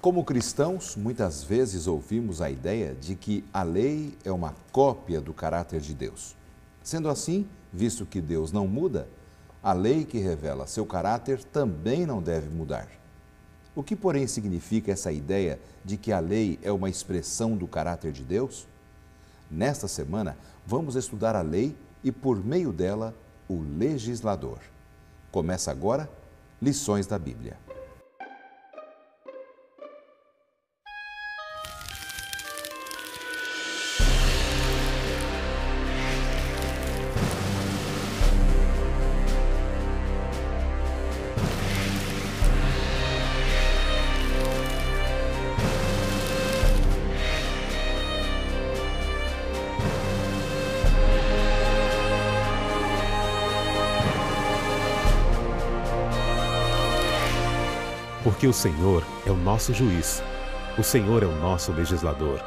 Como cristãos, muitas vezes ouvimos a ideia de que a lei é uma cópia do caráter de Deus. Sendo assim, visto que Deus não muda, a lei que revela seu caráter também não deve mudar. O que, porém, significa essa ideia de que a lei é uma expressão do caráter de Deus? Nesta semana, vamos estudar a lei e, por meio dela, o legislador. Começa agora, Lições da Bíblia. Porque o Senhor é o nosso juiz, o Senhor é o nosso legislador,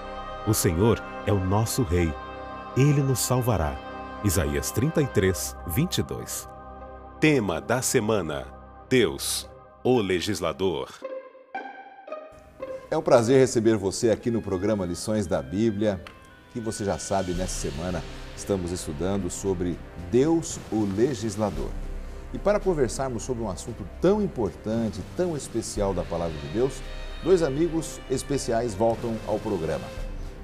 o Senhor é o nosso rei, Ele nos salvará. Isaías 33, 22. Tema da semana: Deus, o legislador. É um prazer receber você aqui no programa Lições da Bíblia, que você já sabe, nessa semana estamos estudando sobre Deus, o legislador. E para conversarmos sobre um assunto tão importante, tão especial da Palavra de Deus, dois amigos especiais voltam ao programa.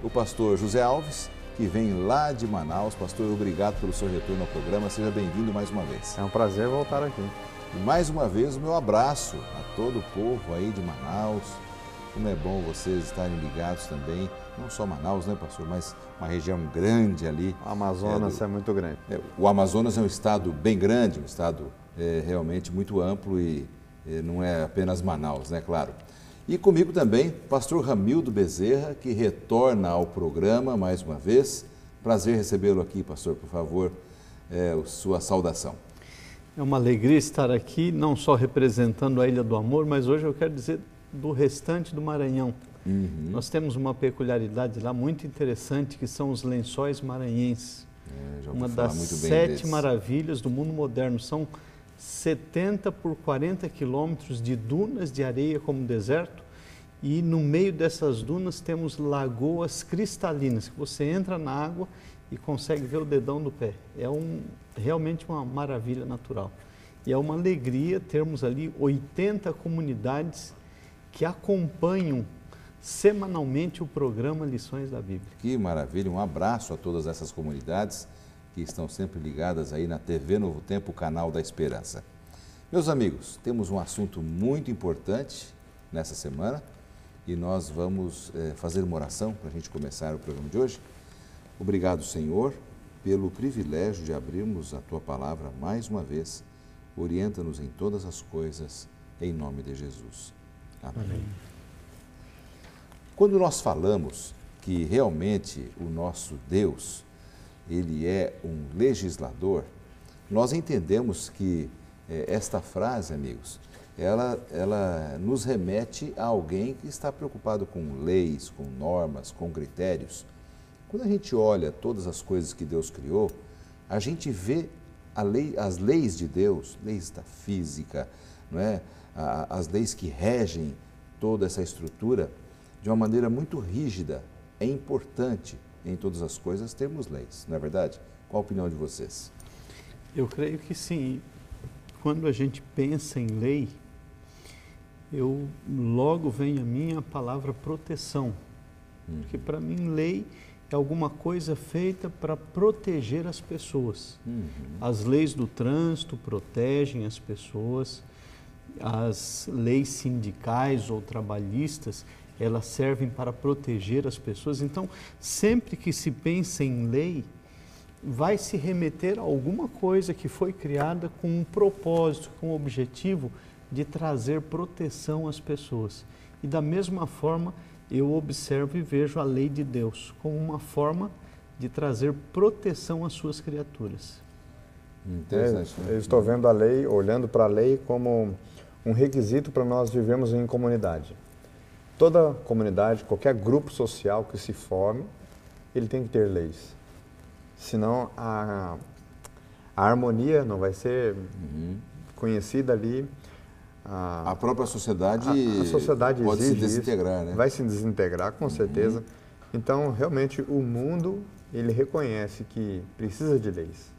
O pastor José Alves, que vem lá de Manaus. Pastor, obrigado pelo seu retorno ao programa, seja bem-vindo mais uma vez. É um prazer voltar aqui. E mais uma vez o meu abraço a todo o povo aí de Manaus. Como é bom vocês estarem ligados também, não só Manaus, né, pastor, mas uma região grande ali. O Amazonas é muito grande. O Amazonas é um estado bem grande, um estado realmente muito amplo e não é apenas Manaus, né, claro. E comigo também, pastor Ramildo Bezerra, que retorna ao programa mais uma vez. Prazer recebê-lo aqui, pastor, por favor, sua saudação. É uma alegria estar aqui, não só representando a Ilha do Amor, mas hoje eu quero dizer do restante do Maranhão. Nós temos uma peculiaridade lá muito interessante, que são os lençóis maranhenses. Uma das 7 maravilhas do mundo moderno. São 70 por 40 quilômetros de dunas de areia como deserto, e no meio dessas dunas temos lagoas cristalinas, que você entra na água e consegue ver o dedão do pé. É realmente uma maravilha natural. E é uma alegria termos ali 80 comunidades que acompanham semanalmente o programa Lições da Bíblia. Que maravilha, um abraço a todas essas comunidades que estão sempre ligadas aí na TV Novo Tempo, o canal da Esperança. Meus amigos, temos um assunto muito importante nessa semana e nós vamos fazer uma oração para a gente começar o programa de hoje. Obrigado, Senhor, pelo privilégio de abrirmos a Tua Palavra mais uma vez. Orienta-nos em todas as coisas, em nome de Jesus. Amém. Quando nós falamos que realmente o nosso Deus, Ele é um legislador, nós entendemos que esta frase, amigos, ela nos remete a alguém que está preocupado com leis, com normas, com critérios. Quando a gente olha todas as coisas que Deus criou, a gente vê as leis de Deus, leis da física, não é? As leis que regem toda essa estrutura de uma maneira muito rígida. É importante em todas as coisas termos leis, não é verdade? Qual a opinião de vocês? Eu creio que sim. Quando a gente pensa em lei, logo vem a mim a palavra proteção. Porque para mim lei é alguma coisa feita para proteger as pessoas. As leis do trânsito protegem as pessoas, as leis sindicais ou trabalhistas, elas servem para proteger as pessoas. Então, sempre que se pensa em lei, vai se remeter a alguma coisa que foi criada com um propósito, com o objetivo de trazer proteção às pessoas. E da mesma forma, eu observo e vejo a lei de Deus como uma forma de trazer proteção às suas criaturas. Interessante. Eu estou vendo a lei, olhando para a lei como um requisito para nós vivermos em comunidade. Toda comunidade, qualquer grupo social que se forme, ele tem que ter leis. Senão a harmonia não vai ser conhecida ali, A própria sociedade, a sociedade pode se exige desintegrar, isso, né? vai se desintegrar com certeza. Então, realmente, o mundo, ele reconhece que precisa de leis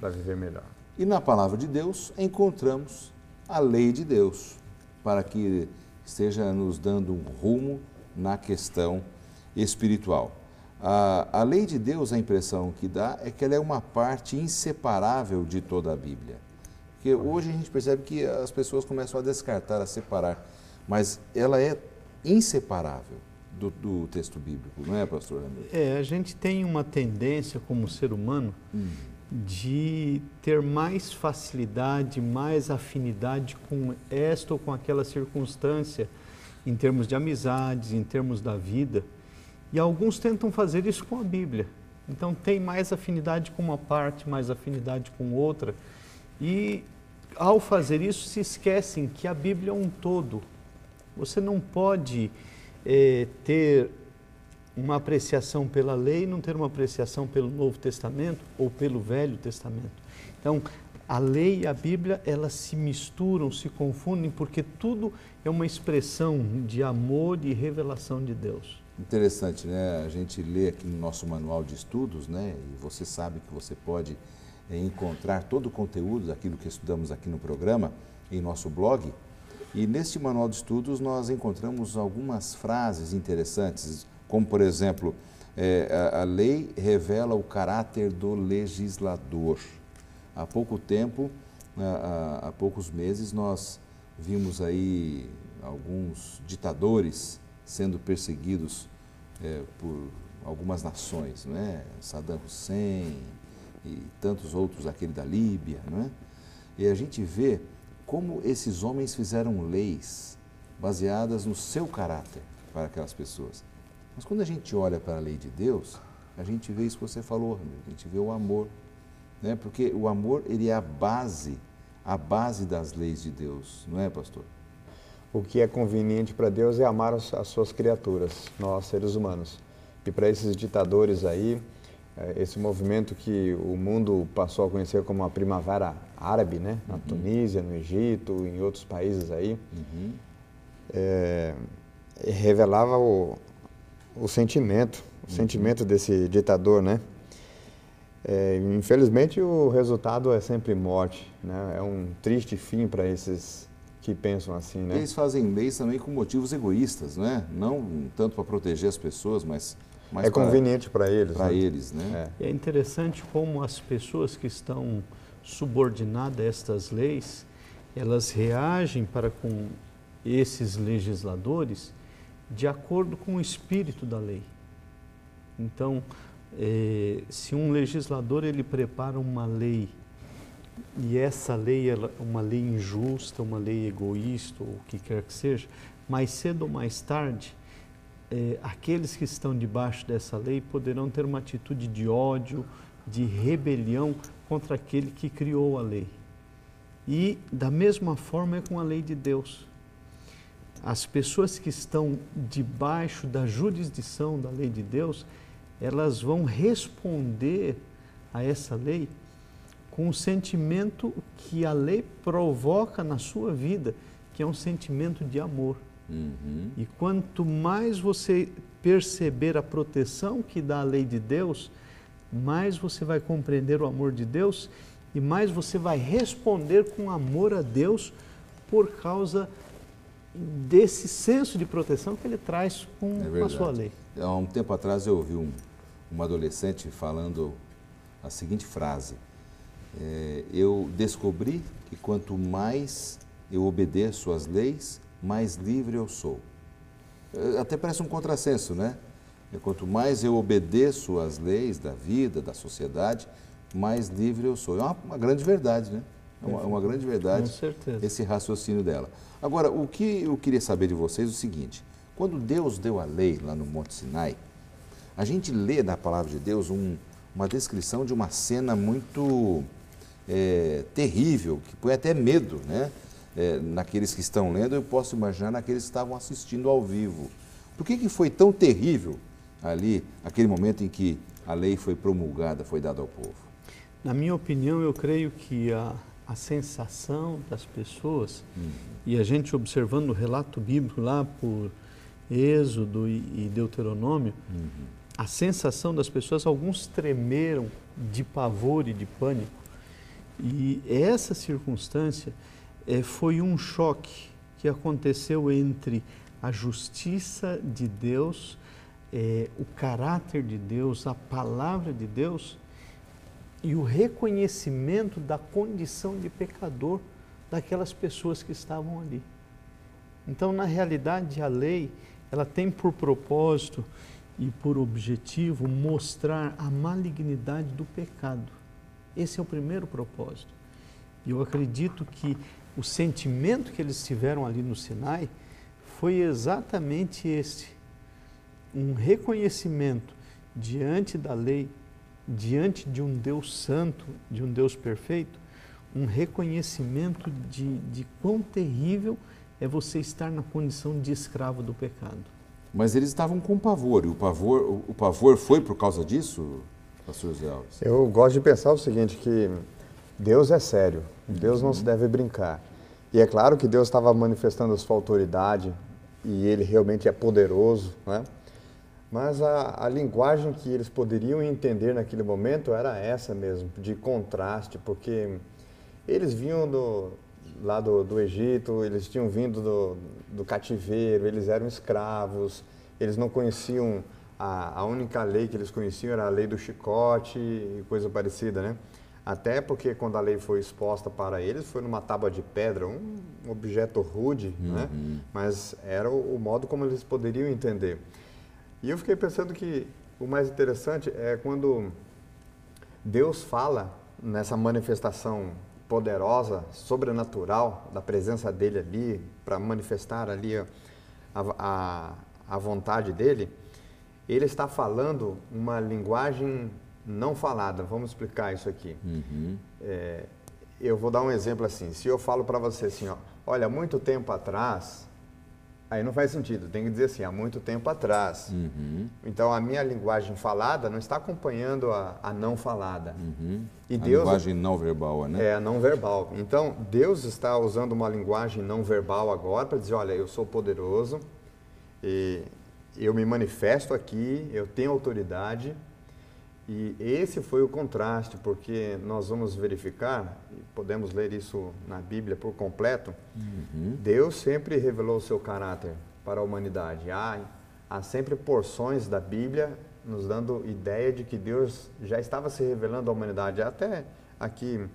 para viver melhor. E na palavra de Deus encontramos a lei de Deus, para que esteja nos dando um rumo na questão espiritual. A lei de Deus, a impressão que dá é que ela é uma parte inseparável de toda a Bíblia. Porque hoje a gente percebe que as pessoas começam a descartar, a separar, mas ela é inseparável do texto bíblico, não é, pastor Ramiro? A gente tem uma tendência como ser humano de ter mais facilidade, mais afinidade com esta ou com aquela circunstância, em termos de amizades, em termos da vida. E alguns tentam fazer isso com a Bíblia. Então tem mais afinidade com uma parte, mais afinidade com outra. E ao fazer isso se esquecem que a Bíblia é um todo. Você não pode ter uma apreciação pela lei e não ter uma apreciação pelo Novo Testamento ou pelo Velho Testamento. Então, a lei e a Bíblia, elas se misturam, se confundem, porque tudo é uma expressão de amor e revelação de Deus. Interessante, né? A gente lê aqui no nosso manual de estudos, né? E você sabe que você pode encontrar todo o conteúdo daquilo que estudamos aqui no programa, em nosso blog. E neste manual de estudos nós encontramos algumas frases interessantes, como por exemplo, a lei revela o caráter do legislador. Há pouco tempo, há poucos meses, nós vimos aí alguns ditadores sendo perseguidos por algumas nações, não é? Saddam Hussein e tantos outros, aquele da Líbia, não é? E a gente vê como esses homens fizeram leis baseadas no seu caráter para aquelas pessoas. Mas quando a gente olha para a lei de Deus, a gente vê isso que você falou, a gente vê o amor, né? Porque o amor, ele é a base das leis de Deus, não é, pastor? O que é conveniente para Deus é amar as suas criaturas, nós, seres humanos. E para esses ditadores aí, esse movimento que o mundo passou a conhecer como a Primavera Árabe, né? Na Tunísia, no Egito, em outros países aí, revelava o sentimento desse ditador, né? Infelizmente, o resultado é sempre morte, né? É um triste fim para esses que pensam assim, né? Eles fazem leis também com motivos egoístas, não é? Não tanto para proteger as pessoas, mas é conveniente para eles. Para eles, né? É interessante como as pessoas que estão subordinadas a estas leis, elas reagem para com esses legisladores de acordo com o espírito da lei. Então, se um legislador ele prepara uma lei e essa lei é uma lei injusta, uma lei egoísta, ou o que quer que seja, mais cedo ou mais tarde, aqueles que estão debaixo dessa lei poderão ter uma atitude de ódio, de rebelião contra aquele que criou a lei. E da mesma forma é com a lei de Deus. As pessoas que estão debaixo da jurisdição da lei de Deus, elas vão responder a essa lei com o sentimento que a lei provoca na sua vida, que é um sentimento de amor. E quanto mais você perceber a proteção que dá a lei de Deus, mais você vai compreender o amor de Deus e mais você vai responder com amor a Deus por causa desse senso de proteção que ele traz com a sua lei. Há um tempo atrás eu ouvi um adolescente falando a seguinte frase: eu descobri que quanto mais eu obedeço às leis, mais livre eu sou. Até parece um contrassenso, né? Quanto mais eu obedeço às leis da vida, da sociedade, mais livre eu sou. É uma grande verdade, né? É uma grande verdade. Com certeza. Esse raciocínio dela. Agora, o que eu queria saber de vocês é o seguinte: quando Deus deu a lei lá no Monte Sinai, a gente lê na palavra de Deus uma descrição de uma cena muito terrível, que põe até medo, né? Naqueles que estão lendo, eu posso imaginar naqueles que estavam assistindo ao vivo. Por que foi tão terrível ali, aquele momento em que a lei foi promulgada, foi dada ao povo? Na minha opinião, eu creio que a sensação das pessoas, e a gente observando o relato bíblico lá por Êxodo e Deuteronômio, a sensação das pessoas, alguns tremeram de pavor e de pânico. E essa circunstância foi um choque que aconteceu entre a justiça de Deus, o caráter de Deus, a palavra de Deus e o reconhecimento da condição de pecador daquelas pessoas que estavam ali. Então, na realidade, a lei, ela tem por propósito e por objetivo mostrar a malignidade do pecado. Esse é o primeiro propósito. E eu acredito que o sentimento que eles tiveram ali no Sinai foi exatamente esse, um reconhecimento diante da lei, diante de um Deus santo, de um Deus perfeito, um reconhecimento de quão terrível é você estar na condição de escravo do pecado. Mas eles estavam com pavor, e o pavor foi por causa disso, pastor Zé Alves? Eu gosto de pensar o seguinte, que Deus é sério, Deus não se deve brincar. E é claro que Deus estava manifestando a sua autoridade, e Ele realmente é poderoso, né? Mas a linguagem que eles poderiam entender naquele momento era essa mesmo, de contraste, porque eles vinham lá do Egito, eles tinham vindo do cativeiro, eles eram escravos, eles não conheciam, a única lei que eles conheciam era a lei do chicote e coisa parecida, né? Até porque quando a lei foi exposta para eles, foi numa tábua de pedra, um objeto rude, né? Mas era o modo como eles poderiam entender. E eu fiquei pensando que o mais interessante é quando Deus fala nessa manifestação poderosa, sobrenatural, da presença dele ali, para manifestar ali a vontade dele, ele está falando uma linguagem não falada. Vamos explicar isso aqui. Eu vou dar um exemplo assim, se eu falo para você assim, ó, olha, há muito tempo atrás, aí não faz sentido, tem que dizer assim, há muito tempo atrás. Então, a minha linguagem falada não está acompanhando a não falada. E a Deus, linguagem não verbal, né? É, a não verbal. Então, Deus está usando uma linguagem não verbal agora para dizer, olha, eu sou poderoso, e eu me manifesto aqui, eu tenho autoridade. E esse foi o contraste, porque nós vamos verificar, e podemos ler isso na Bíblia por completo, Deus sempre revelou o seu caráter para a humanidade. Há sempre porções da Bíblia nos dando ideia de que Deus já estava se revelando à humanidade. Até aqui,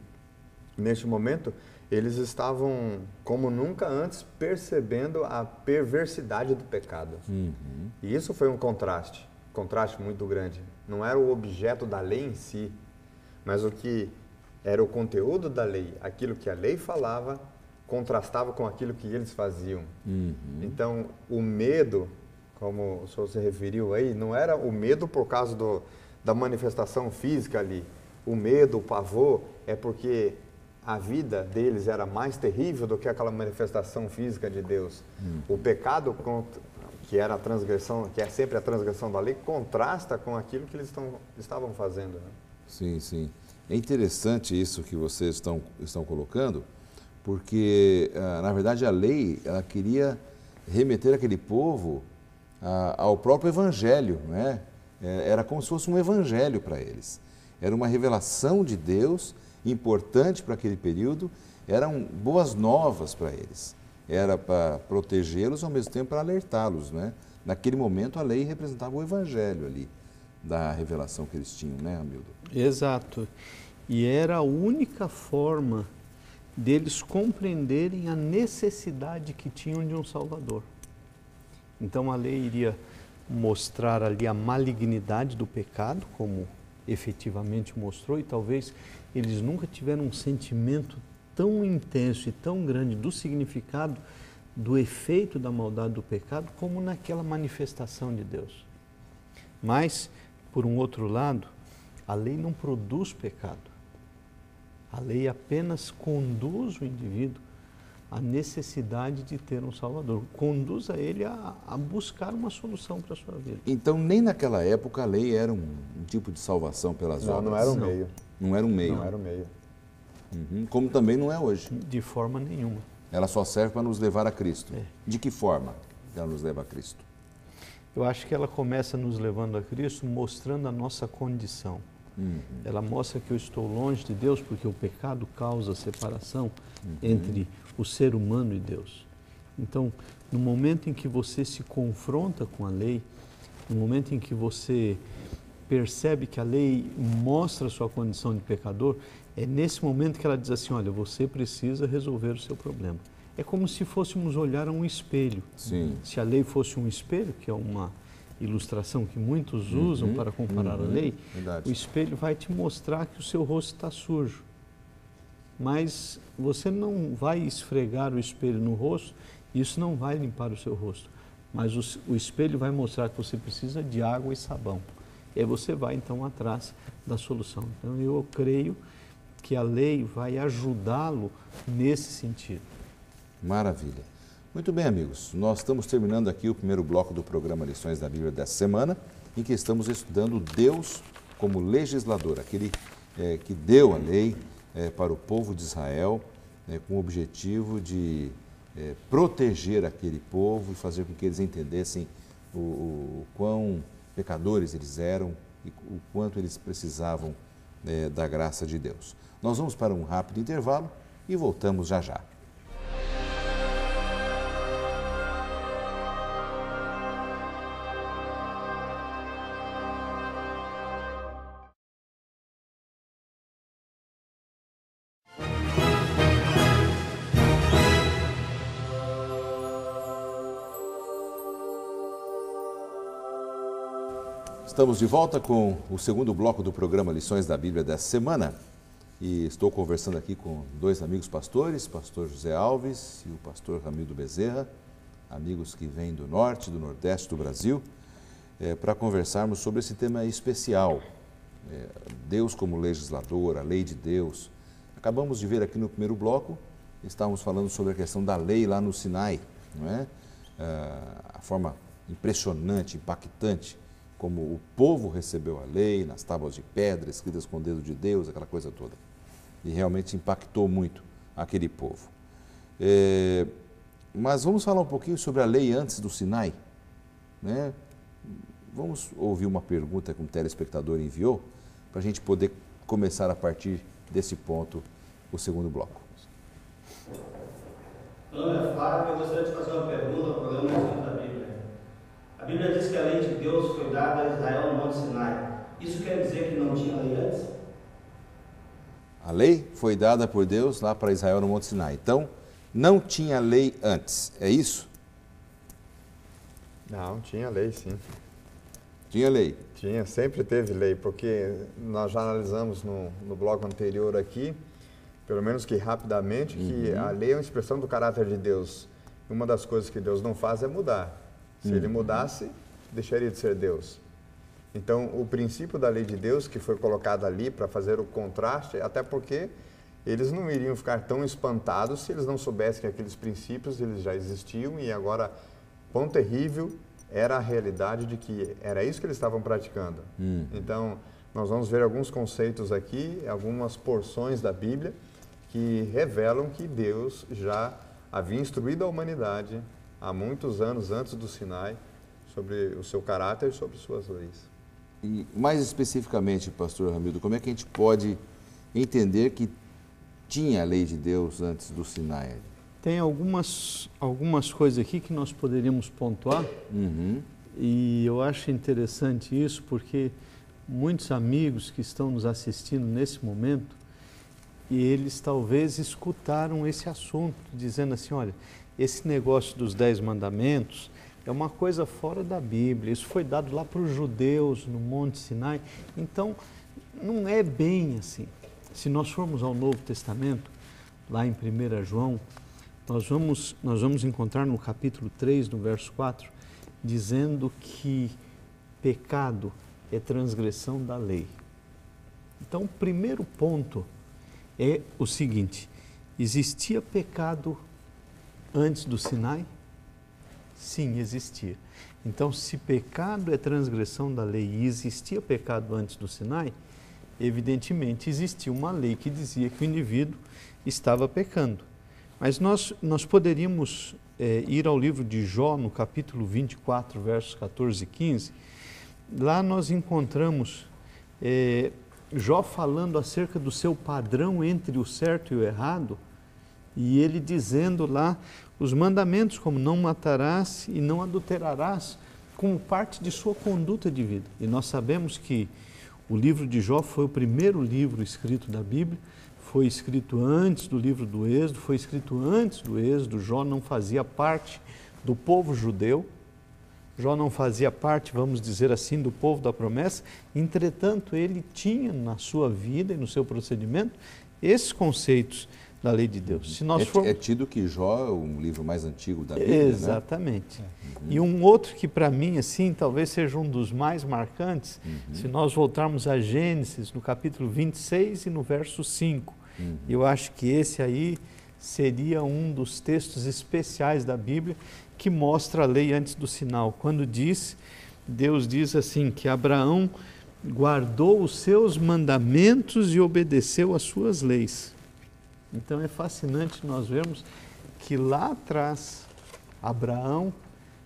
neste momento, eles estavam, como nunca antes, percebendo a perversidade do pecado. E isso foi um contraste muito grande. Não era o objeto da lei em si, mas o que era o conteúdo da lei. Aquilo que a lei falava contrastava com aquilo que eles faziam. Então, o medo, como o senhor se referiu aí, não era o medo por causa da manifestação física ali. O medo, o pavor, é porque a vida deles era mais terrível do que aquela manifestação física de Deus. O pecado, que era a transgressão, que é sempre a transgressão da lei, contrasta com aquilo que eles estavam fazendo. Né? Sim, sim. É interessante isso que vocês estão colocando, porque, na verdade, a lei, ela queria remeter aquele povo ao próprio Evangelho, né? Era como se fosse um Evangelho para eles. Era uma revelação de Deus importante para aquele período, eram boas novas para eles. Era para protegê-los, ao mesmo tempo para alertá-los, né? Naquele momento, a lei representava o Evangelho ali, da revelação que eles tinham, né, Hamildo? Exato. E era a única forma deles compreenderem a necessidade que tinham de um Salvador. Então, a lei iria mostrar ali a malignidade do pecado, como efetivamente mostrou, e talvez eles nunca tiveram um sentimento tão intenso e tão grande do significado, do efeito da maldade do pecado, como naquela manifestação de Deus. Mas, por um outro lado, a lei não produz pecado. A lei apenas conduz o indivíduo à necessidade de ter um Salvador, conduz a ele a buscar uma solução para a sua vida. Então, nem naquela época a lei era um tipo de salvação pelas obras? Não era um meio. Não era um meio. Não era um meio. Como também não é hoje. De forma nenhuma. Ela só serve para nos levar a Cristo. De que forma ela nos leva a Cristo? Eu acho que ela começa nos levando a Cristo mostrando a nossa condição. Ela mostra que eu estou longe de Deus porque o pecado causa separação entre o ser humano e Deus. Então, no momento em que você se confronta com a lei, no momento em que você percebe que a lei mostra a sua condição de pecador, é nesse momento que ela diz assim, olha, você precisa resolver o seu problema. É como se fôssemos olhar a um espelho. Sim. Se a lei fosse um espelho, que é uma ilustração que muitos usam para comparar a lei, verdade. O espelho vai te mostrar que o seu rosto está sujo. Mas você não vai esfregar o espelho no rosto, isso não vai limpar o seu rosto. Mas o espelho vai mostrar que você precisa de água e sabão. E aí você vai então atrás da solução. Então eu creio que a lei vai ajudá-lo nesse sentido. Maravilha. Muito bem, amigos. Nós estamos terminando aqui o primeiro bloco do programa Lições da Bíblia dessa semana, em que estamos estudando Deus como legislador, aquele que deu a lei para o povo de Israel, com o objetivo de proteger aquele povo e fazer com que eles entendessem o quão pecadores eles eram e o quanto eles precisavam da graça de Deus. Nós vamos para um rápido intervalo e voltamos já já. Estamos de volta com o segundo bloco do programa Lições da Bíblia dessa semana e estou conversando aqui com dois amigos pastores, pastor José Alves e o pastor Ramildo Bezerra, amigos que vêm do norte, do nordeste do Brasil, para conversarmos sobre esse tema especial, Deus como legislador, a lei de Deus. Acabamos de ver aqui no primeiro bloco, estávamos falando sobre a questão da lei lá no Sinai, não é? A forma impressionante, impactante, como o povo recebeu a lei nas tábuas de pedra, escritas com o dedo de Deus, aquela coisa toda. E realmente impactou muito aquele povo. Mas vamos falar um pouquinho sobre a lei antes do Sinai, né? Vamos ouvir uma pergunta que um telespectador enviou, para a gente poder começar a partir desse ponto o segundo bloco. Meu nome é Flávio e eu gostaria de fazer uma pergunta ao programa Lições da Bíblia. A Bíblia diz que a lei de Deus foi dada a Israel no Monte Sinai. Isso quer dizer que não tinha lei antes? A lei foi dada por Deus lá para Israel no Monte Sinai. Então, não tinha lei antes, é isso? Não, tinha lei, sim. Tinha lei. Tinha, sempre teve lei, porque nós já analisamos no bloco anterior aqui, pelo menos que rapidamente, que a lei é uma expressão do caráter de Deus. Uma das coisas que Deus não faz é mudar. Se ele mudasse, deixaria de ser Deus. Então, o princípio da lei de Deus, que foi colocado ali para fazer o contraste, até porque eles não iriam ficar tão espantados se eles não soubessem que aqueles princípios eles já existiam e agora, quão terrível era a realidade de que era isso que eles estavam praticando. Então, nós vamos ver alguns conceitos aqui, algumas porções da Bíblia que revelam que Deus já havia instruído a humanidade há muitos anos antes do Sinai sobre o seu caráter e sobre suas leis. E mais especificamente, pastor Ramildo, como é que a gente pode entender que tinha a lei de Deus antes do Sinai? Tem algumas coisas aqui que nós poderíamos pontuar e eu acho interessante isso porque muitos amigos que estão nos assistindo nesse momento e eles talvez escutaram esse assunto, dizendo assim, olha, esse negócio dos 10 mandamentos é uma coisa fora da Bíblia, isso foi dado lá para os judeus no Monte Sinai, então não é bem assim. Se nós formos ao Novo Testamento, lá em 1 João, nós vamos encontrar no capítulo 3, no verso 4, dizendo que pecado é transgressão da lei. Então, o primeiro ponto é o seguinte, existia pecado antes do Sinai? Sim, existia. Então, se pecado é transgressão da lei e existia pecado antes do Sinai, evidentemente existia uma lei que dizia que o indivíduo estava pecando. Mas nós poderíamos ir ao livro de Jó, no capítulo 24, versos 14 e 15. Lá nós encontramos Jó falando acerca do seu padrão entre o certo e o errado, e ele dizendo lá os mandamentos, como não matarás e não adulterarás, como parte de sua conduta de vida. E nós sabemos que o livro de Jó foi o primeiro livro escrito da Bíblia, foi escrito antes do livro do Êxodo, foi escrito antes do Êxodo. Jó não fazia parte do povo judeu, Jó não fazia parte, vamos dizer assim, do povo da promessa. Entretanto, ele tinha na sua vida e no seu procedimento esses conceitos da lei de Deus. Se nós É tido que Jó é um livro mais antigo da Bíblia, exatamente. Né? E um outro que para mim, assim, talvez seja um dos mais marcantes, se nós voltarmos a Gênesis, no capítulo 26 e no verso 5. Eu acho que esse aí seria um dos textos especiais da Bíblia que mostra a lei antes do sinal. Quando Deus diz assim, que Abraão guardou os seus mandamentos e obedeceu às suas leis. Então é fascinante nós vermos que lá atrás, Abraão,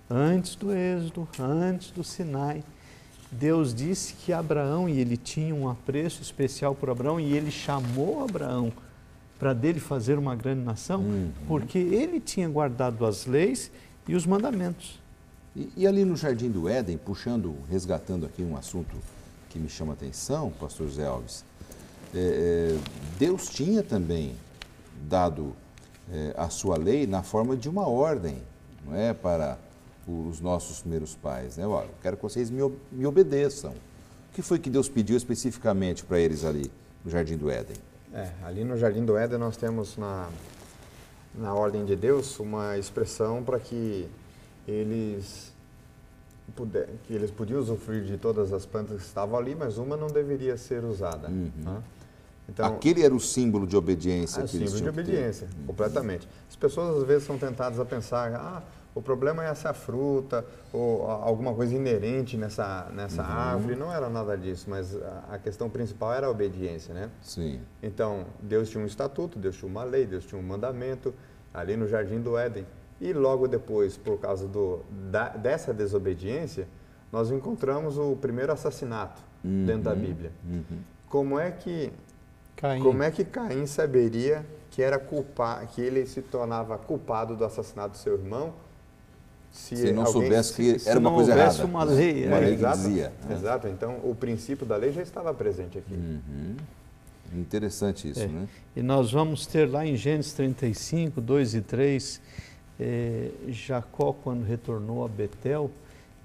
antes do Êxodo, antes do Sinai, Deus disse que Abraão, e ele tinha um apreço especial por Abraão, e ele chamou Abraão para dele fazer uma grande nação, porque ele tinha guardado as leis e os mandamentos. E ali no Jardim do Éden, resgatando aqui um assunto que me chama a atenção, pastor Zé Alves, Deus tinha também dado a sua lei na forma de uma ordem, não é, para os nossos primeiros pais, né? Olha, eu quero que vocês me obedeçam. O que foi que Deus pediu especificamente para eles ali no Jardim do Éden? Ali no Jardim do Éden nós temos na ordem de Deus uma expressão para que eles podiam usufruir de todas as plantas que estavam ali, mas uma não deveria ser usada. Né? Então, aquele era o símbolo de obediência. O símbolo de obediência, completamente. As pessoas às vezes são tentadas a pensar, o problema é essa fruta, ou alguma coisa inerente nessa árvore. Não era nada disso, mas a questão principal era a obediência, né? Sim. Então, Deus tinha um estatuto, Deus tinha uma lei, Deus tinha um mandamento, ali no Jardim do Éden. E logo depois, por causa dessa desobediência, nós encontramos o primeiro assassinato dentro da Bíblia. Como é que Caim saberia que que ele se tornava culpado do assassinato do seu irmão? Se não soubesse que era uma coisa errada. Se não houvesse uma lei. Uma lei que dizia. Exato. Então, o princípio da lei já estava presente aqui. Interessante isso, né? E nós vamos ter lá em Gênesis 35, 2 e 3, Jacó, quando retornou a Betel,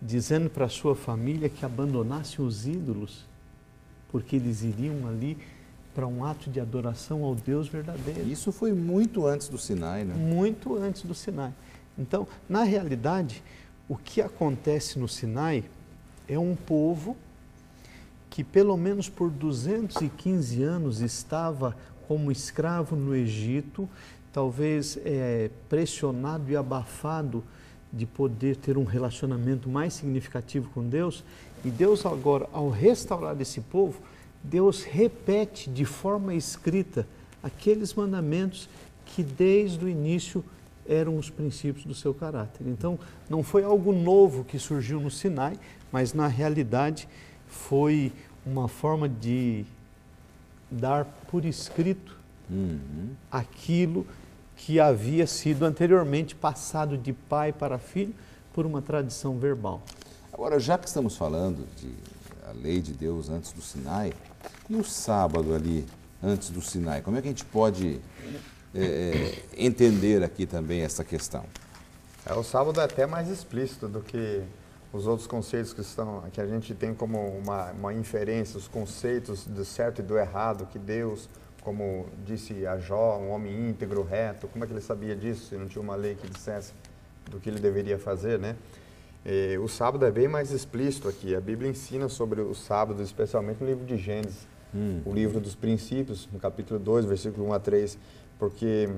dizendo para a sua família que abandonassem os ídolos, porque eles iriam ali para um ato de adoração ao Deus verdadeiro. Isso foi muito antes do Sinai, né? Muito antes do Sinai. Então, na realidade, o que acontece no Sinai é um povo que pelo menos por 215 anos estava como escravo no Egito, talvez pressionado e abafado de poder ter um relacionamento mais significativo com Deus. E Deus agora, ao restaurar esse povo, Deus repete de forma escrita aqueles mandamentos que desde o início eram os princípios do seu caráter. Então, não foi algo novo que surgiu no Sinai, mas na realidade foi uma forma de dar por escrito aquilo que havia sido anteriormente passado de pai para filho por uma tradição verbal. Agora, já que estamos falando da lei de Deus antes do Sinai, e o sábado ali antes do Sinai, como é que a gente pode entender aqui também essa questão? O sábado é até mais explícito do que os outros conceitos que a gente tem como uma inferência, os conceitos do certo e do errado, que Deus, como disse a Jó, um homem íntegro, reto, como é que ele sabia disso se não tinha uma lei que dissesse do que ele deveria fazer, né? O sábado é bem mais explícito aqui. A Bíblia ensina sobre o sábado, especialmente no livro de Gênesis, o livro dos princípios, no capítulo 2, versículo 1 a 3, porque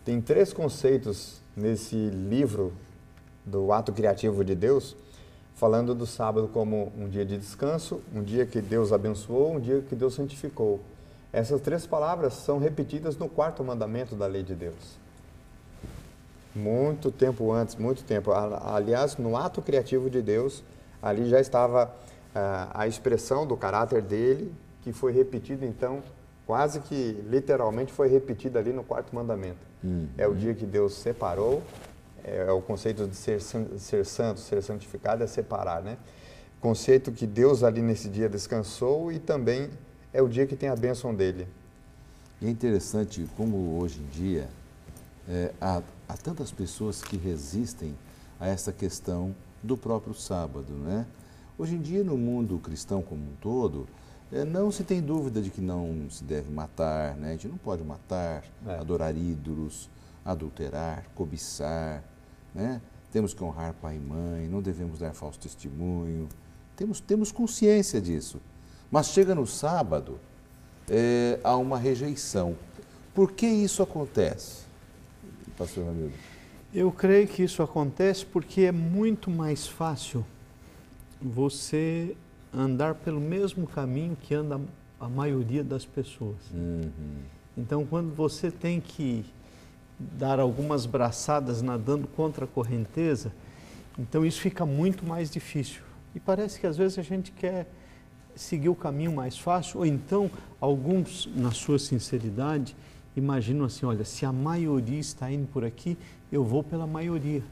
tem 3 conceitos nesse livro do ato criativo de Deus, falando do sábado como um dia de descanso, um dia que Deus abençoou, um dia que Deus santificou. Essas 3 palavras são repetidas no 4º mandamento da lei de Deus. Muito tempo antes, muito tempo. Aliás, no ato criativo de Deus, ali já estava a expressão do caráter dele, que foi repetido, então, quase que literalmente foi repetida ali no 4º mandamento. É o dia que Deus separou, é o conceito de ser santo, ser santificado é separar, né? Conceito que Deus ali nesse dia descansou e também é o dia que tem a bênção dele. E é interessante como hoje em dia há tantas pessoas que resistem a essa questão do próprio sábado, né? Hoje em dia, no mundo cristão como um todo, não se tem dúvida de que não se deve matar, né? A gente não pode matar, adorar ídolos, adulterar, cobiçar, né? Temos que honrar pai e mãe, não devemos dar falso testemunho, temos consciência disso. Mas chega no sábado, há uma rejeição. Por que isso acontece, pastor Ramildo? Eu creio que isso acontece porque é muito mais fácil você andar pelo mesmo caminho que anda a maioria das pessoas. Então, quando você tem que dar algumas braçadas nadando contra a correnteza, então isso fica muito mais difícil. E parece que às vezes a gente quer seguir o caminho mais fácil, ou então alguns, na sua sinceridade, imaginam assim, olha, se a maioria está indo por aqui, eu vou pela maioria.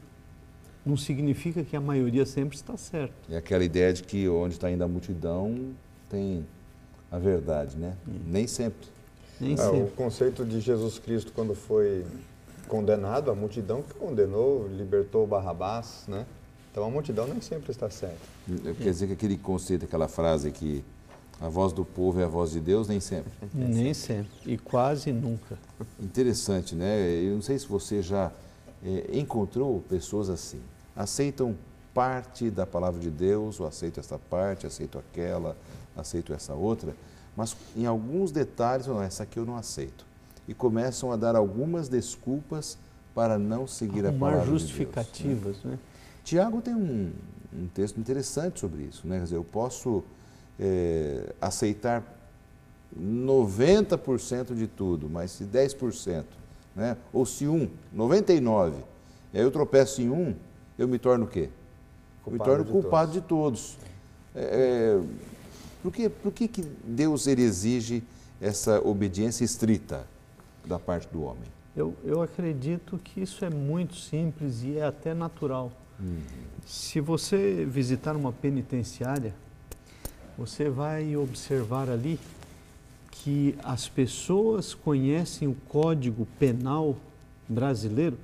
Não significa que a maioria sempre está certa. É aquela ideia de que onde está indo a multidão tem a verdade, né? Nem sempre. Nem sempre. O conceito de Jesus Cristo, quando foi condenado, a multidão que condenou, libertou Barrabás, né? Então a multidão nem sempre está certa. Quer dizer que aquele conceito, aquela frase que a voz do povo é a voz de Deus, nem sempre. Nem sempre. E quase nunca. Interessante, né? Eu não sei se você já encontrou pessoas assim. Aceitam parte da palavra de Deus, ou aceitam essa parte, aceitam aquela, aceitam essa outra, mas em alguns detalhes, não, essa aqui eu não aceito. E começam a dar algumas desculpas para não seguir a palavra justificativas, de Deus, né? né? Tiago tem um texto interessante sobre isso, né? Quer dizer, eu posso aceitar 90% de tudo, mas se 10%, né? Ou se 99%, e aí eu tropeço em um, eu me torno o quê? Me torno culpado de todos. Por que Deus ele exige essa obediência estrita da parte do homem? Eu acredito que isso é muito simples e é até natural. Se você visitar uma penitenciária, você vai observar ali que as pessoas conhecem o Código Penal brasileiro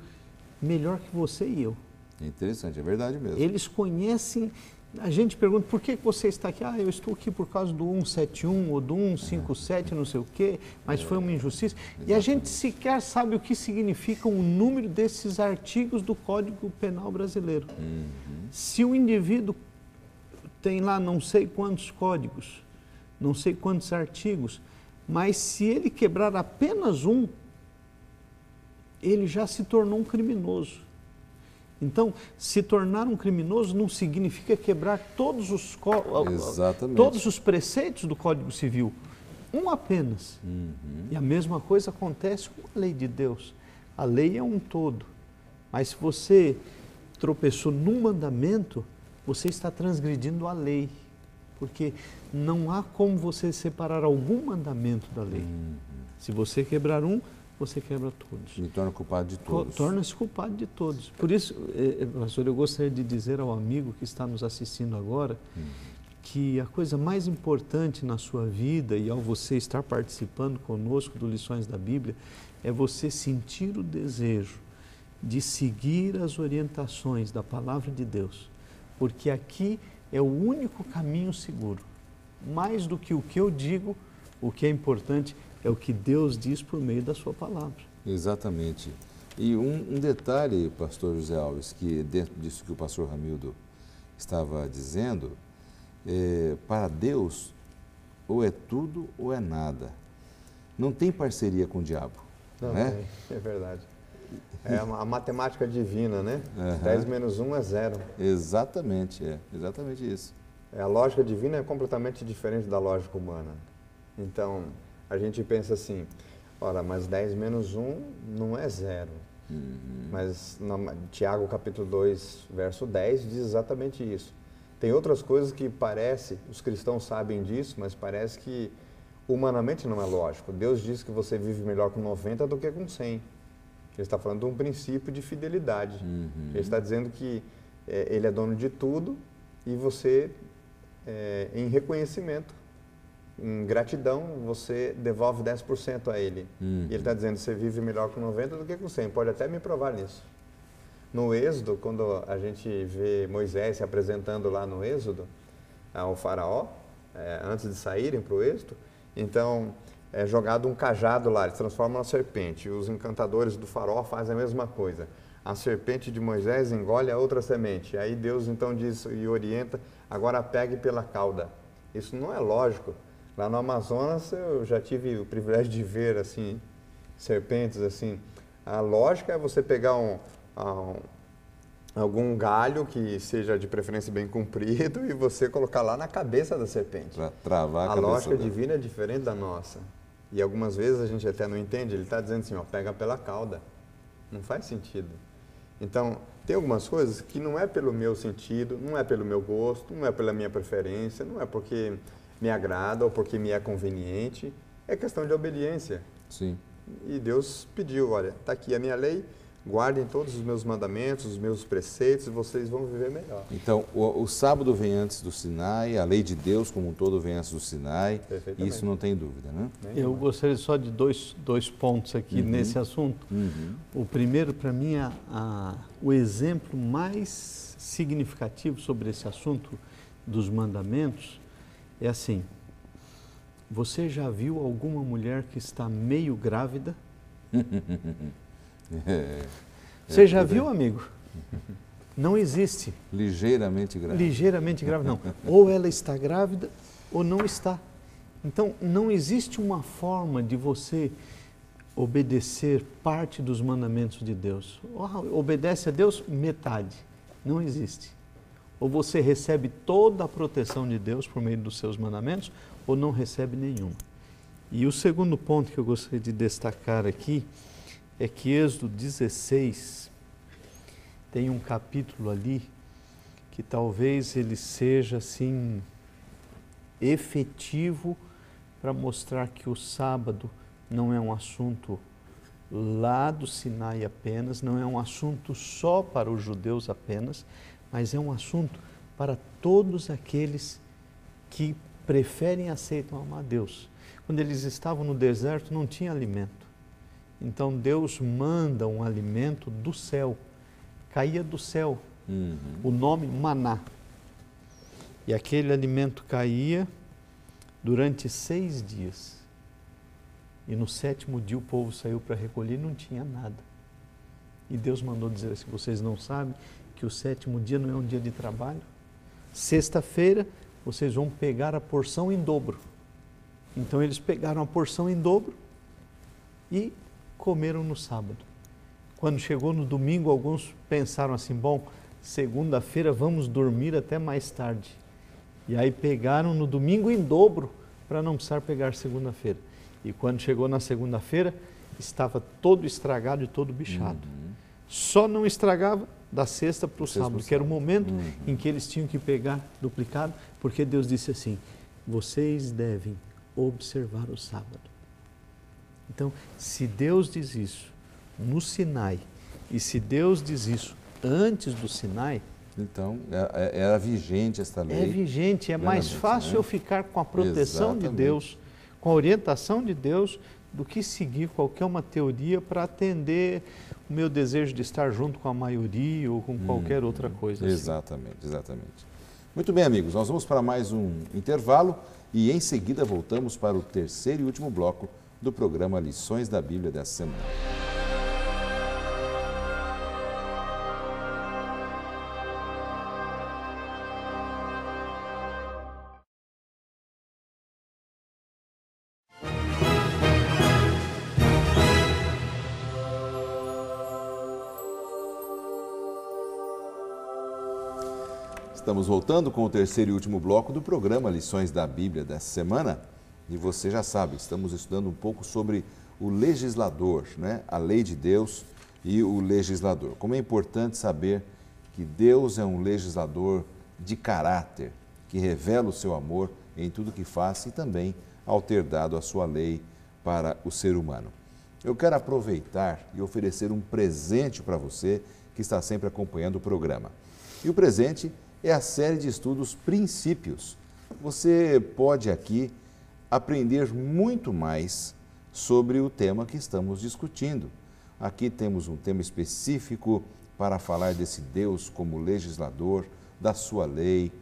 melhor que você e eu. É interessante, é verdade mesmo. Eles conhecem. A gente pergunta, por que você está aqui? Eu estou aqui por causa do 171 ou do 157, não sei o quê, mas foi uma injustiça. Exatamente. E a gente sequer sabe o que significa o número desses artigos do Código Penal brasileiro. Se o indivíduo tem lá não sei quantos códigos, não sei quantos artigos, mas se ele quebrar apenas um, ele já se tornou um criminoso. Então, se tornar um criminoso não significa quebrar todos os preceitos do Código Civil, um apenas. E a mesma coisa acontece com a lei de Deus. A lei é um todo, mas se você tropeçou num mandamento, você está transgredindo a lei, porque não há como você separar algum mandamento da lei. Se você quebrar um, você quebra todos. Me torna culpado de todos. Torna-se culpado de todos. Por isso, pastor, eu gostaria de dizer ao amigo que está nos assistindo agora que a coisa mais importante na sua vida e ao você estar participando conosco do Lições da Bíblia é você sentir o desejo de seguir as orientações da Palavra de Deus, porque aqui é o único caminho seguro. Mais do que o que eu digo, o que é importante é o que Deus diz por meio da sua palavra. Exatamente. E um detalhe, pastor José Alves, que dentro disso que o pastor Ramildo estava dizendo, para Deus, ou é tudo ou é nada. Não tem parceria com o diabo. Não, né? É verdade. É a matemática divina, né? 10 menos 1 é 0. Exatamente isso. A lógica divina é completamente diferente da lógica humana. Então, a gente pensa assim, ora, mas 10 menos 1 não é 0. Mas Tiago capítulo 2, verso 10 diz exatamente isso. Tem outras coisas que parece, os cristãos sabem disso, mas parece que humanamente não é lógico. Deus diz que você vive melhor com 90 do que com 100. Ele está falando de um princípio de fidelidade. Ele está dizendo que Ele é dono de tudo e você, em reconhecimento, em gratidão, você devolve 10% a Ele. E Ele está dizendo que você vive melhor com 90 do que com 100. Pode até me provar nisso. No Êxodo, quando a gente vê Moisés se apresentando lá no Êxodo, ao faraó, antes de saírem para o Êxodo, então é jogado um cajado lá, eles transformam na serpente. Os encantadores do faraó fazem a mesma coisa. A serpente de Moisés engole a outra semente. Aí Deus então diz e orienta, agora pegue pela cauda. Isso não é lógico. Lá no Amazonas eu já tive o privilégio de ver assim, serpentes assim. A lógica é você pegar algum galho que seja de preferência bem comprido e você colocar lá na cabeça da serpente. Para travar a cabeça lógica dela. divina é diferente da nossa. E algumas vezes a gente até não entende, ele está dizendo assim, ó, pega pela cauda. Não faz sentido. Então, tem algumas coisas que não é pelo meu sentido, não é pelo meu gosto, não é pela minha preferência, não é porque me agrada ou porque me é conveniente, é questão de obediência. Sim. E Deus pediu, olha, está aqui a minha lei, guardem todos os meus mandamentos, os meus preceitos, e vocês vão viver melhor. Então, o sábado vem antes do Sinai, a lei de Deus como um todo vem antes do Sinai, isso não tem dúvida, né? Eu gostaria só de dois pontos aqui nesse assunto. O primeiro, para mim, o exemplo mais significativo sobre esse assunto dos mandamentos é assim, você já viu alguma mulher que está meio grávida? Você já viu, amigo? Não existe. Ligeiramente grávida. Ligeiramente grávida, não. Ou ela está grávida ou não está. Então, não existe uma forma de você obedecer parte dos mandamentos de Deus. Obedece a Deus metade. Não existe. Ou você recebe toda a proteção de Deus por meio dos seus mandamentos, ou não recebe nenhuma. E o segundo ponto que eu gostaria de destacar aqui é que Êxodo 16 tem um capítulo ali que talvez ele seja assim efetivo para mostrar que o sábado não é um assunto lá do Sinai apenas, não é um assunto só para os judeus apenas, mas é um assunto para todos aqueles que preferem e aceitam amar Deus. Quando eles estavam no deserto não tinha alimento. Então Deus manda um alimento do céu, caía do céu, o nome maná. E aquele alimento caía durante 6 dias. E no 7º dia o povo saiu para recolher e não tinha nada. E Deus mandou dizer assim, vocês não sabem que o 7º dia não é um dia de trabalho? Sexta-feira vocês vão pegar a porção em dobro. Então eles pegaram a porção em dobro e comeram no sábado. Quando chegou no domingo, alguns pensaram assim, bom, segunda-feira vamos dormir até mais tarde. E aí pegaram no domingo em dobro para não precisar pegar segunda-feira. E quando chegou na segunda-feira, estava todo estragado e todo bichado. Só não estragava da sexta para o sábado, que era o momento em que eles tinham que pegar duplicado, porque Deus disse assim, vocês devem observar o sábado. Então, se Deus diz isso no Sinai, e se Deus diz isso antes do Sinai, então, era vigente esta lei. É vigente, é mais fácil eu ficar com a proteção de Deus, com a orientação de Deus, do que seguir qualquer uma teoria para atender o meu desejo de estar junto com a maioria ou com qualquer outra coisa. Exatamente, exatamente. Muito bem, amigos, nós vamos para mais um intervalo e em seguida voltamos para o terceiro e último bloco do programa Lições da Bíblia dessa semana. Estamos voltando com o terceiro e último bloco do programa Lições da Bíblia dessa semana. E você já sabe, estamos estudando um pouco sobre o legislador, né? A lei de Deus e o legislador. Como é importante saber que Deus é um legislador de caráter, que revela o seu amor em tudo que faz e também ao ter dado a sua lei para o ser humano. Eu quero aproveitar e oferecer um presente para você que está sempre acompanhando o programa. E o presente é a série de estudos Princípios. Você pode aqui aprender muito mais sobre o tema que estamos discutindo. Aqui temos um tema específico para falar desse Deus como legislador, da sua lei,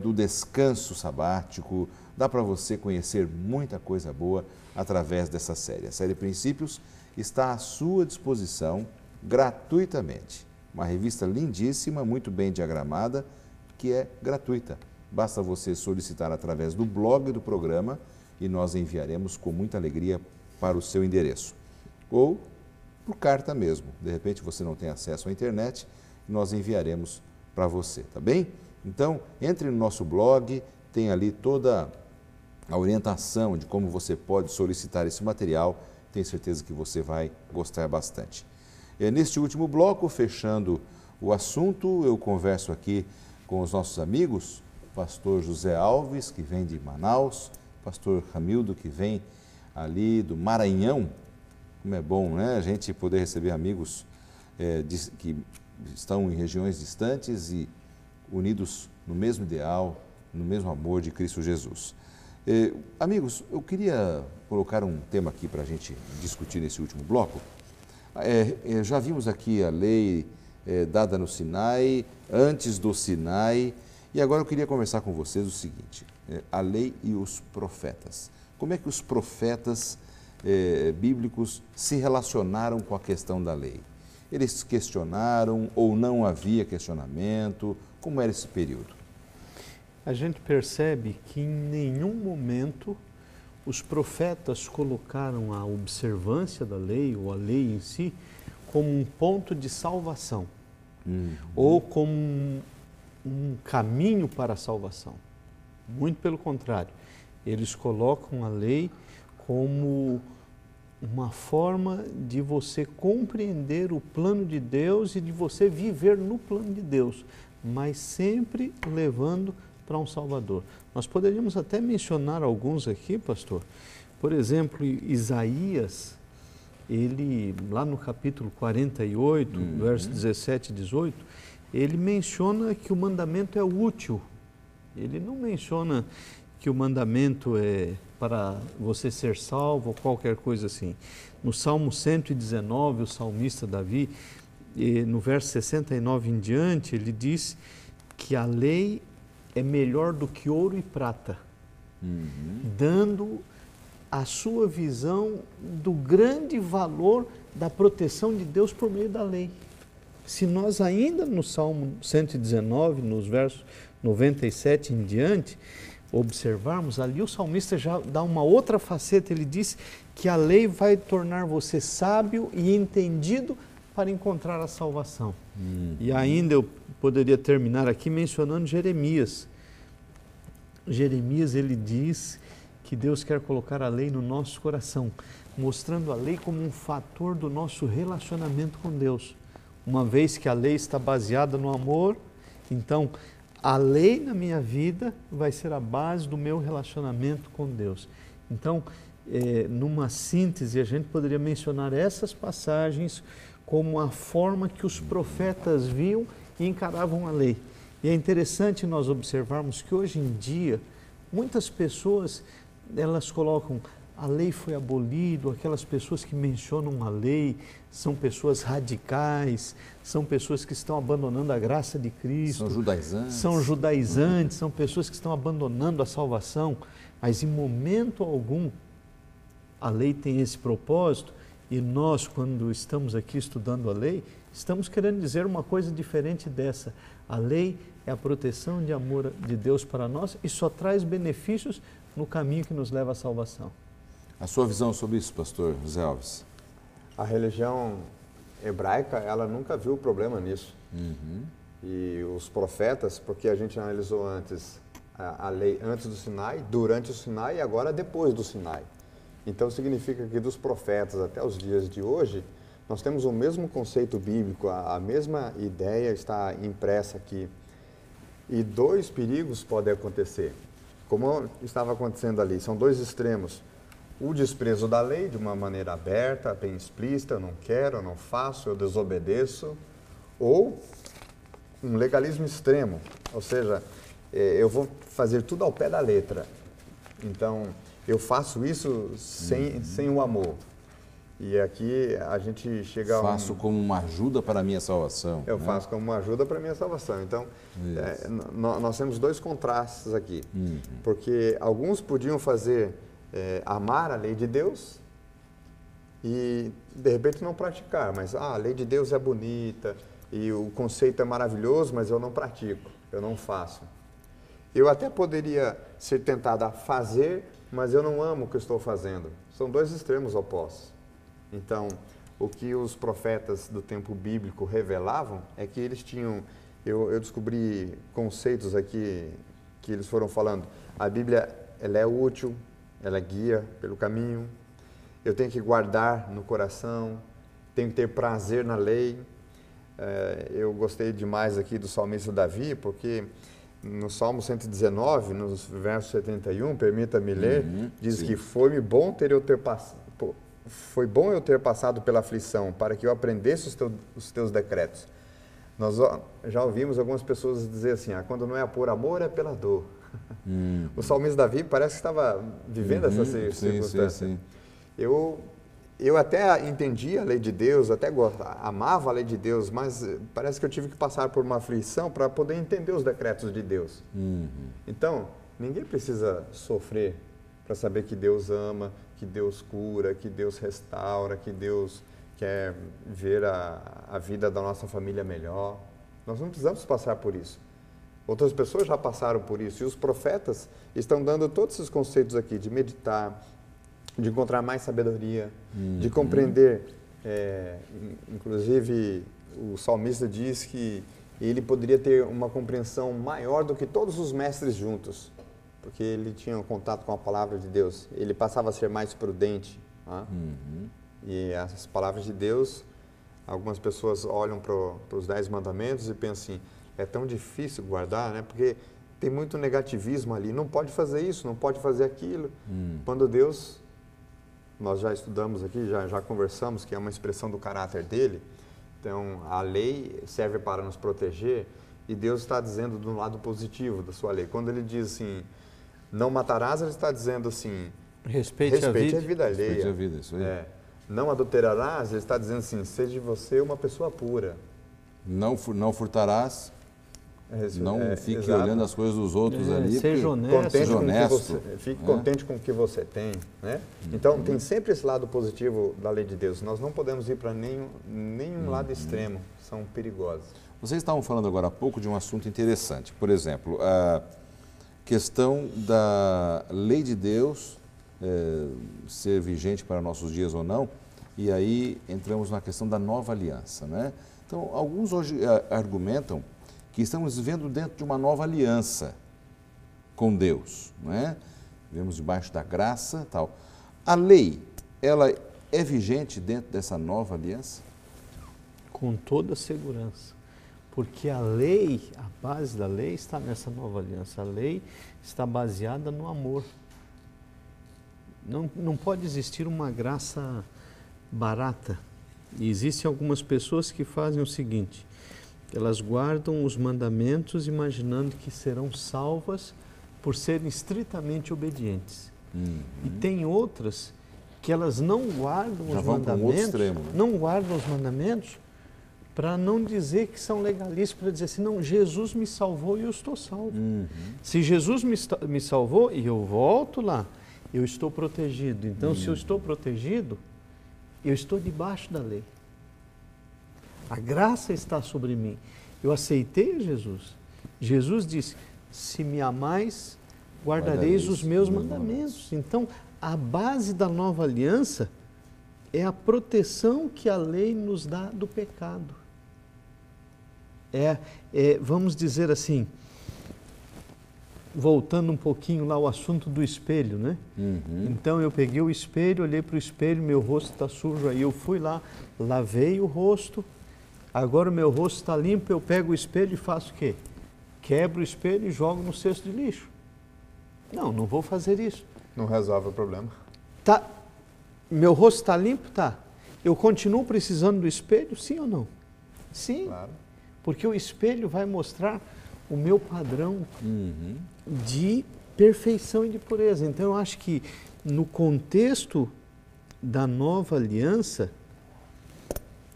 do descanso sabático. Dá para você conhecer muita coisa boa através dessa série. A série Princípios está à sua disposição gratuitamente. Uma revista lindíssima, muito bem diagramada, que é gratuita. Basta você solicitar através do blog do programa e nós enviaremos com muita alegria para o seu endereço. Ou por carta mesmo. De repente você não tem acesso à internet, nós enviaremos para você, tá bem? Então, entre no nosso blog, tem ali toda a orientação de como você pode solicitar esse material. Tenho certeza que você vai gostar bastante. Neste último bloco, fechando o assunto, eu converso aqui com os nossos amigos, pastor José Alves, que vem de Manaus, pastor Ramildo, que vem ali do Maranhão. Como é bom, né? A gente poder receber amigos que estão em regiões distantes e unidos no mesmo ideal, no mesmo amor de Cristo Jesus. Amigos, eu queria colocar um tema aqui para a gente discutir nesse último bloco. Já vimos aqui a lei dada no Sinai, antes do Sinai, e agora eu queria conversar com vocês o seguinte, a lei e os profetas. Como é que os profetas bíblicos se relacionaram com a questão da lei? Eles questionaram ou não havia questionamento? Como era esse período? A gente percebe que em nenhum momento os profetas colocaram a observância da lei ou a lei em si como um ponto de salvação ou como um caminho para a salvação. Muito pelo contrário, eles colocam a lei como uma forma de você compreender o plano de Deus e de você viver no plano de Deus, mas sempre levando para um Salvador. Nós poderíamos até mencionar alguns aqui, pastor. Por exemplo, Isaías, ele, lá no capítulo 48, verso 17 e 18, ele menciona que o mandamento é útil. Ele não menciona que o mandamento é para você ser salvo ou qualquer coisa assim. No Salmo 119, o salmista Davi, no verso 69 em diante, ele diz que a lei é melhor do que ouro e prata, dando a sua visão do grande valor da proteção de Deus por meio da lei. Se nós ainda no Salmo 119, nos versos 97 em diante, observarmos, ali o salmista já dá uma outra faceta, ele diz que a lei vai tornar você sábio e entendido para encontrar a salvação. E ainda eu poderia terminar aqui mencionando Jeremias. Jeremias, ele diz que Deus quer colocar a lei no nosso coração, mostrando a lei como um fator do nosso relacionamento com Deus. Uma vez que a lei está baseada no amor, então a lei na minha vida vai ser a base do meu relacionamento com Deus. Então, numa síntese, a gente poderia mencionar essas passagens como a forma que os profetas viam e encaravam a lei. E é interessante nós observarmos que hoje em dia, muitas pessoas, elas colocam a lei foi abolida, aquelas pessoas que mencionam a lei são pessoas radicais, são pessoas que estão abandonando a graça de Cristo. São judaizantes, são pessoas que estão abandonando a salvação, mas em momento algum a lei tem esse propósito e nós, quando estamos aqui estudando a lei, estamos querendo dizer uma coisa diferente dessa. A lei é a proteção de amor de Deus para nós e só traz benefícios no caminho que nos leva à salvação. A sua visão sobre isso, pastor José Alves? A religião hebraica, ela nunca viu problema nisso. E os profetas, porque a gente analisou antes a lei antes do Sinai, durante o Sinai e agora depois do Sinai. Então significa que dos profetas até os dias de hoje, nós temos o mesmo conceito bíblico, a mesma ideia está impressa aqui. E dois perigos podem acontecer, como estava acontecendo ali, são dois extremos. O desprezo da lei de uma maneira aberta, bem explícita, eu não quero, eu não faço, eu desobedeço, ou um legalismo extremo, ou seja, eu vou fazer tudo ao pé da letra. Então, eu faço isso sem o amor. E aqui a gente chega a Faço como uma ajuda para a minha salvação. Eu faço como uma ajuda para a minha salvação. Então, nós temos dois contrastes aqui. Porque alguns podiam fazer, amar a lei de Deus e, de repente, não praticar. Mas, a lei de Deus é bonita e o conceito é maravilhoso, mas eu não pratico, eu não faço. Eu até poderia ser tentado a fazer, mas eu não amo o que eu estou fazendo. São dois extremos opostos. Então, o que os profetas do tempo bíblico revelavam é que eles tinham... Eu descobri conceitos aqui que eles foram falando. A Bíblia, ela é útil, ela guia pelo caminho. Eu tenho que guardar no coração, tenho que ter prazer na lei. Eu gostei demais aqui do salmista Davi, porque no Salmo 119, no verso 71, permita-me ler, diz que foi bom eu ter passado pela aflição, para que eu aprendesse os teus decretos. Nós já ouvimos algumas pessoas dizer assim, quando não é por amor, é pela dor. O salmista Davi parece que estava vivendo essa circunstância. Sim. Eu até entendia a lei de Deus, até amava a lei de Deus, mas parece que eu tive que passar por uma aflição para poder entender os decretos de Deus. Então, ninguém precisa sofrer para saber que Deus ama, que Deus cura, que Deus restaura, que Deus quer ver a vida da nossa família melhor. Nós não precisamos passar por isso. Outras pessoas já passaram por isso e os profetas estão dando todos esses conceitos aqui de meditar, de encontrar mais sabedoria, de compreender. Inclusive, o salmista diz que ele poderia ter uma compreensão maior do que todos os mestres juntos, porque ele tinha um contato com a palavra de Deus. Ele passava a ser mais prudente. E essas palavras de Deus, algumas pessoas olham para os 10 mandamentos e pensam assim, é tão difícil guardar, né? Porque tem muito negativismo ali, não pode fazer isso, não pode fazer aquilo. Quando Deus, nós já estudamos aqui, já conversamos, que é uma expressão do caráter dele, então a lei serve para nos proteger e Deus está dizendo do lado positivo da sua lei. Quando ele diz assim, não matarás, ele está dizendo assim, respeite a vida alheia. Respeite a vida, isso aí. Não adulterarás, ele está dizendo assim, seja você uma pessoa pura. Não furtarás. Não fique exato. Olhando as coisas dos outros ali. Seja honesto. Fique contente com o que você tem. Né? Então, tem sempre esse lado positivo da lei de Deus. Nós não podemos ir para nenhum lado extremo. São perigosos. Vocês estavam falando agora há pouco de um assunto interessante. Por exemplo, a questão da lei de Deus ser vigente para nossos dias ou não. E aí entramos na questão da nova aliança. Né? Então, alguns hoje argumentam que estamos vivendo dentro de uma nova aliança com Deus, não é? Vivemos debaixo da graça, tal. A lei, ela é vigente dentro dessa nova aliança? Com toda segurança, porque a lei, a base da lei está nessa nova aliança. A lei está baseada no amor. Não pode existir uma graça barata. E existem algumas pessoas que fazem o seguinte: elas guardam os mandamentos imaginando que serão salvas por serem estritamente obedientes. E tem outras que elas não guardam os mandamentos, extremo, né? não guardam os mandamentos para não dizer que são legalistas, para dizer assim, não, Jesus me salvou e eu estou salvo. Se Jesus me salvou e eu volto lá, eu estou protegido. Então, se eu estou protegido, eu estou debaixo da lei. A graça está sobre mim. Eu aceitei a Jesus. Jesus disse, se me amais, guardareis os meus mandamentos. Então, a base da nova aliança é a proteção que a lei nos dá do pecado. vamos dizer assim, voltando um pouquinho lá ao assunto do espelho, né? Então eu peguei o espelho, olhei para o espelho, meu rosto está sujo, aí eu fui lá, lavei o rosto, agora o meu rosto está limpo, eu pego o espelho e faço o quê? Quebro o espelho e jogo no cesto de lixo. Não vou fazer isso. Não resolve o problema. Tá, meu rosto está limpo? Tá. Eu continuo precisando do espelho, sim ou não? Sim, Claro. porque o espelho vai mostrar o meu padrão de perfeição e de pureza. Então eu acho que no contexto da nova aliança,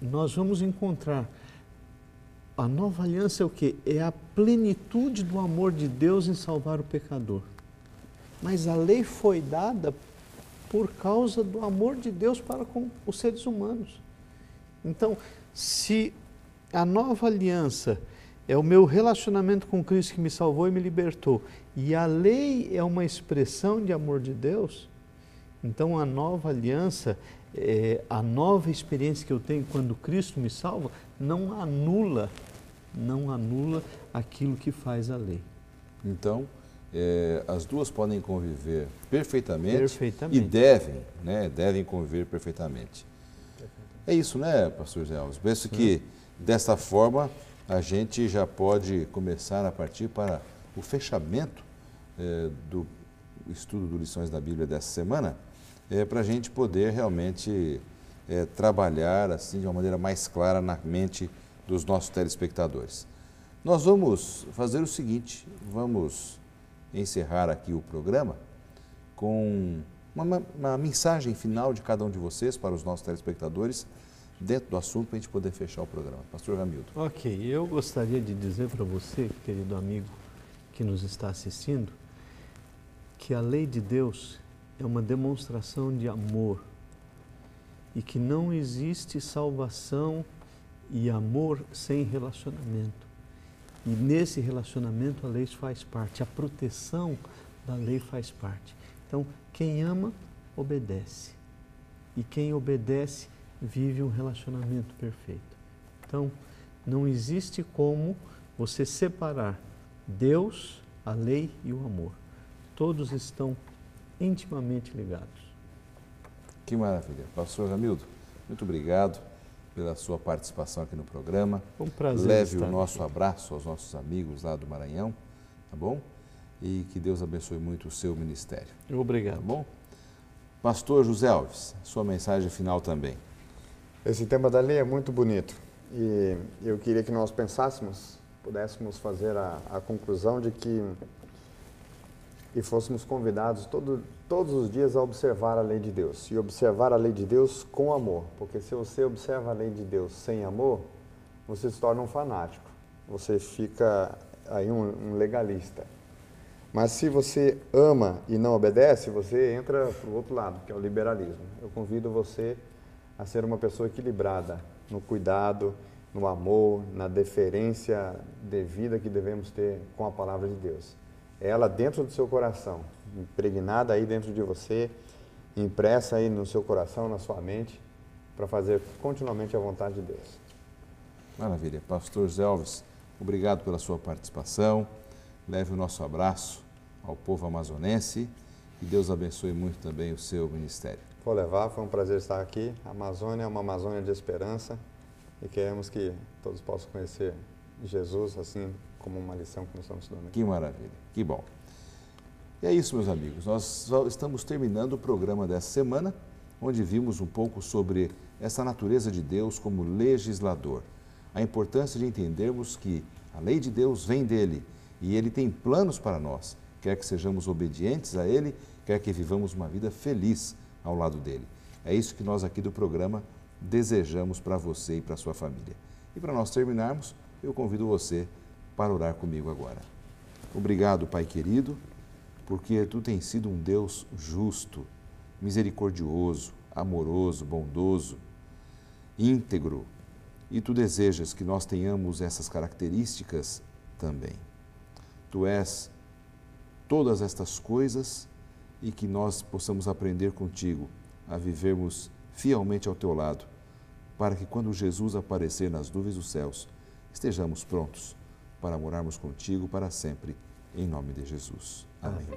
nós vamos encontrar a nova aliança é o quê? É a plenitude do amor de Deus em salvar o pecador. Mas a lei foi dada por causa do amor de Deus para com os seres humanos. Então, se a nova aliança é o meu relacionamento com Cristo que me salvou e me libertou, e a lei é uma expressão de amor de Deus, então a nova aliança, a nova experiência que eu tenho quando Cristo me salva, não anula aquilo que faz a lei. Então, as duas podem conviver perfeitamente, Perfeitamente. e devem conviver perfeitamente. É isso, né, pastor Zé Alves? Penso que desta forma a gente já pode começar a partir para o fechamento do estudo do Lições da Bíblia dessa semana, para a gente poder realmente trabalhar assim de uma maneira mais clara na mente dos nossos telespectadores. Nós vamos fazer o seguinte, vamos encerrar aqui o programa com uma mensagem final de cada um de vocês para os nossos telespectadores dentro do assunto para a gente poder fechar o programa. Pastor Ramildo. Ok, eu gostaria de dizer para você, querido amigo que nos está assistindo, que a lei de Deus é uma demonstração de amor e que não existe salvação e amor sem relacionamento. E nesse relacionamento a lei faz parte, a proteção da lei faz parte. Então, quem ama, obedece. E quem obedece, vive um relacionamento perfeito. Então, não existe como você separar Deus, a lei e o amor. Todos estão intimamente ligados. Que maravilha. Pastor Ramildo, muito obrigado pela sua participação aqui no programa. Foi um prazer. Leve o nosso abraço aos nossos amigos lá do Maranhão, tá bom? E que Deus abençoe muito o seu ministério. Obrigado. Tá bom? Pastor José Alves, sua mensagem final também. Esse tema da lei é muito bonito e eu queria que nós pudéssemos fazer a conclusão de que e fôssemos convidados todos os dias a observar a lei de Deus e observar a lei de Deus com amor, porque se você observa a lei de Deus sem amor, você se torna um fanático, você fica aí um legalista. Mas se você ama e não obedece, você entra para o outro lado, que é o liberalismo. Eu convido você a ser uma pessoa equilibrada no cuidado, no amor, na deferência devida que devemos ter com a palavra de Deus. Ela dentro do seu coração, impregnada aí dentro de você, impressa aí no seu coração, na sua mente, para fazer continuamente a vontade de Deus. Maravilha. Pastor José Alves, obrigado pela sua participação. Leve o nosso abraço ao povo amazonense e Deus abençoe muito também o seu ministério. Vou levar, foi um prazer estar aqui. A Amazônia é uma Amazônia de esperança e queremos que todos possam conhecer Jesus, assim como uma lição que nós estamos estudando aqui. Que maravilha, que bom. E é isso, meus amigos, nós estamos terminando o programa dessa semana, onde vimos um pouco sobre essa natureza de Deus como legislador. A importância de entendermos que a lei de Deus vem dele e ele tem planos para nós, quer que sejamos obedientes a ele, quer que vivamos uma vida feliz ao lado dele. É isso que nós aqui do programa desejamos para você e para a sua família. E para nós terminarmos, eu convido você para orar comigo agora. Obrigado, Pai querido, porque Tu tens sido um Deus justo, misericordioso, amoroso, bondoso, íntegro, e Tu desejas que nós tenhamos essas características também. Tu és todas estas coisas e que nós possamos aprender contigo a vivermos fielmente ao Teu lado, para que quando Jesus aparecer nas nuvens dos céus, estejamos prontos para morarmos contigo para sempre, em nome de Jesus. Amém.